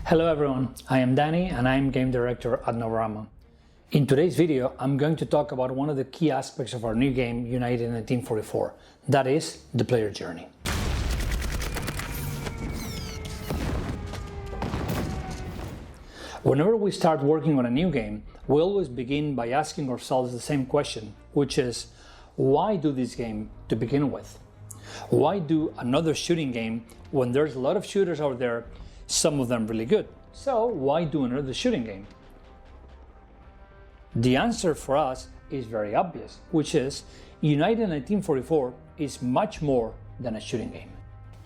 Hello everyone, I am Danny and I am Game Director at Novarama. In today's video, I'm going to talk about one of the key aspects of our new game, United 1944, that is the player journey. Whenever we start working on a new game, we always begin by asking ourselves the same question, which is, why do this game to begin with? Why do another shooting game when there's a lot of shooters out there, some of them really good? So why do another shooting game? The answer for us is very obvious, which is United 1944 is much more than a shooting game.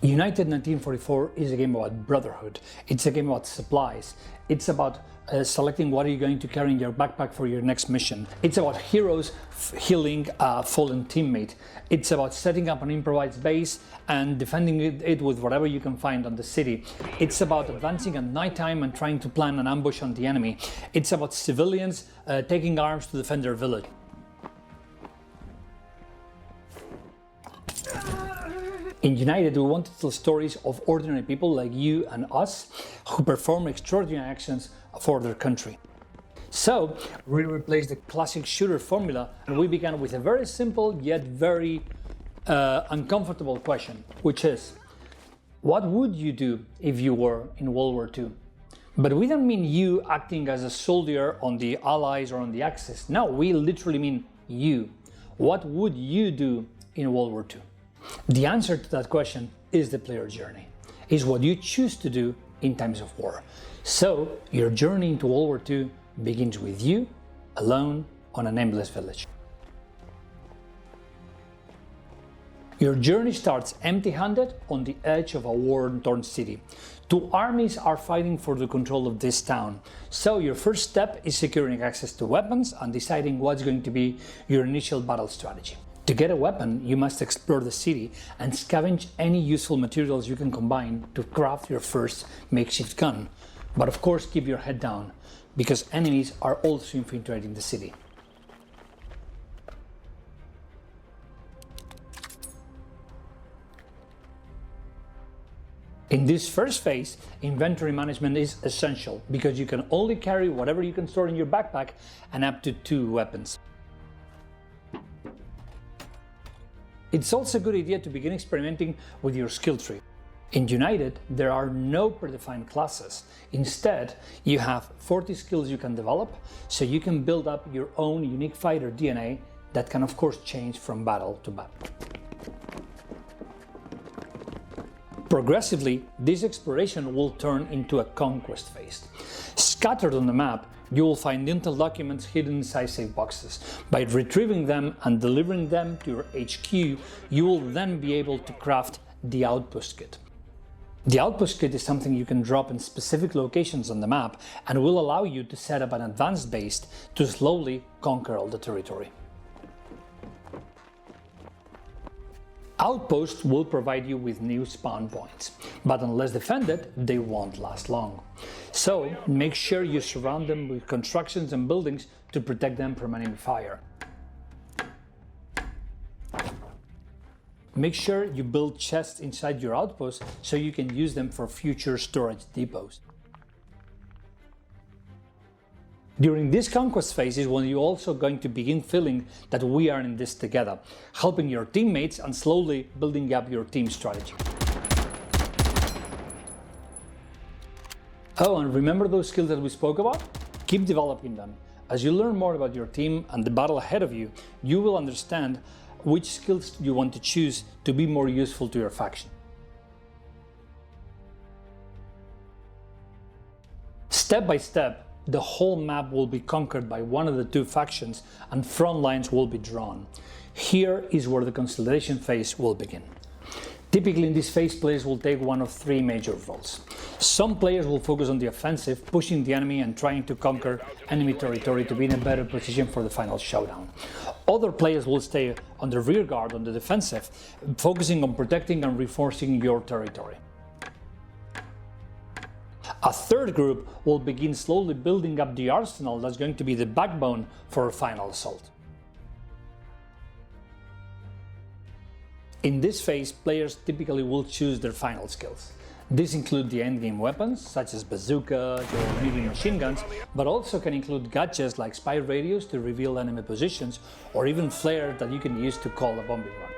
United 1944 is a game about brotherhood. It's a game about supplies. It's about selecting what are you going to carry in your backpack for your next mission. It's about heroes healing a fallen teammate. It's about setting up an improvised base and defending it with whatever you can find on the city. It's about advancing at nighttime and trying to plan an ambush on the enemy. It's about civilians taking arms to defend their village. In United, we want to tell stories of ordinary people like you and us who perform extraordinary actions for their country. So, we replaced the classic shooter formula and we began with a very simple yet very uncomfortable question, which is, what would you do if you were in World War II? But we don't mean you acting as a soldier on the Allies or on the Axis. No, we literally mean you. What would you do in World War II? The answer to that question is the player journey, is what you choose to do in times of war. So your journey into World War II begins with you, alone, on a nameless village. Your journey starts empty-handed on the edge of a war-torn city. Two armies are fighting for the control of this town. So your first step is securing access to weapons and deciding what's going to be your initial battle strategy. To get a weapon, you must explore the city and scavenge any useful materials you can combine to craft your first makeshift gun. But of course, keep your head down, because enemies are also infiltrating the city. In this first phase, inventory management is essential, because you can only carry whatever you can store in your backpack and up to 2 weapons. It's also a good idea to begin experimenting with your skill tree. In United, there are no predefined classes. Instead, you have 40 skills you can develop, so you can build up your own unique fighter DNA that can of course change from battle to battle. Progressively, this exploration will turn into a conquest phase. Scattered on the map, you will find intel documents hidden inside safe boxes. By retrieving them and delivering them to your HQ, you will then be able to craft the Outpost Kit. The Outpost Kit is something you can drop in specific locations on the map and will allow you to set up an advanced base to slowly conquer all the territory. Outposts will provide you with new spawn points, but unless defended, they won't last long. So make sure you surround them with constructions and buildings to protect them from enemy fire. Make sure you build chests inside your outposts so you can use them for future storage depots. During this conquest phase is when you're also going to begin feeling that we are in this together, helping your teammates and slowly building up your team strategy. Oh, and remember those skills that we spoke about? Keep developing them. As you learn more about your team and the battle ahead of you, you will understand which skills you want to choose to be more useful to your faction. Step by step, the whole map will be conquered by one of the 2 factions and front lines will be drawn. Here is where the consolidation phase will begin. Typically in this phase, players will take one of 3 major roles. Some players will focus on the offensive, pushing the enemy and trying to conquer enemy territory to be in a better position for the final showdown. Other players will stay on the rear guard on the defensive, focusing on protecting and reinforcing your territory. A third group will begin slowly building up the arsenal that's going to be the backbone for a final assault. In this phase, players typically will choose their final skills. These include the endgame weapons, such as bazookas or medium machine guns, but also can include gadgets like spy radios to reveal enemy positions, or even flares that you can use to call a bombing run.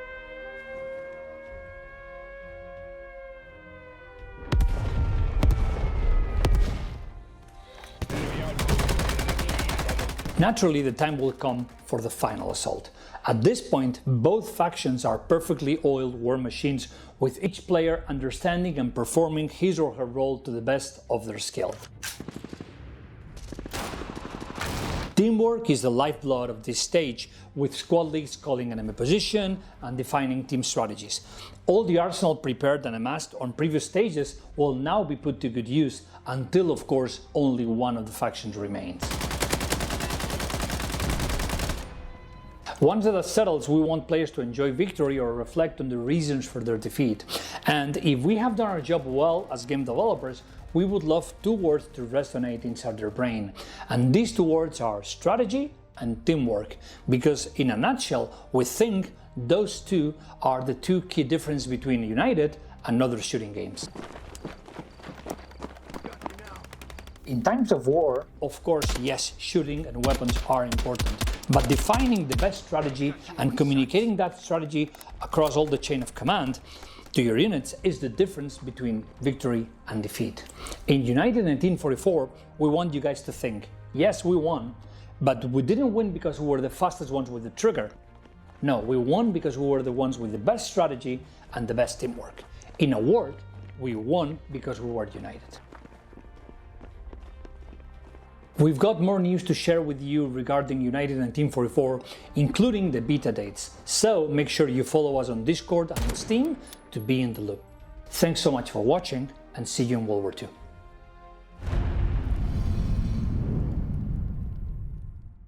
Naturally, the time will come for the final assault. At this point, both factions are perfectly oiled war machines, with each player understanding and performing his or her role to the best of their skill. Teamwork is the lifeblood of this stage, with squad leads calling enemy position and defining team strategies. All the arsenal prepared and amassed on previous stages will now be put to good use, until of course only one of the factions remains. Once that settles, we want players to enjoy victory or reflect on the reasons for their defeat. And if we have done our job well as game developers, we would love two words to resonate inside their brain. And these two words are strategy and teamwork, because in a nutshell, we think those two are the two key differences between United and other shooting games. In times of war, of course, yes, shooting and weapons are important, but defining the best strategy and communicating that strategy across all the chain of command to your units is the difference between victory and defeat. In United 1944, we want you guys to think, yes, we won, but we didn't win because we were the fastest ones with the trigger. No, we won because we were the ones with the best strategy and the best teamwork. In a word, we won because we were united. We've got more news to share with you regarding United 1944, including the beta dates, so make sure you follow us on Discord and on Steam to be in the loop. Thanks so much for watching, and see you in World War II.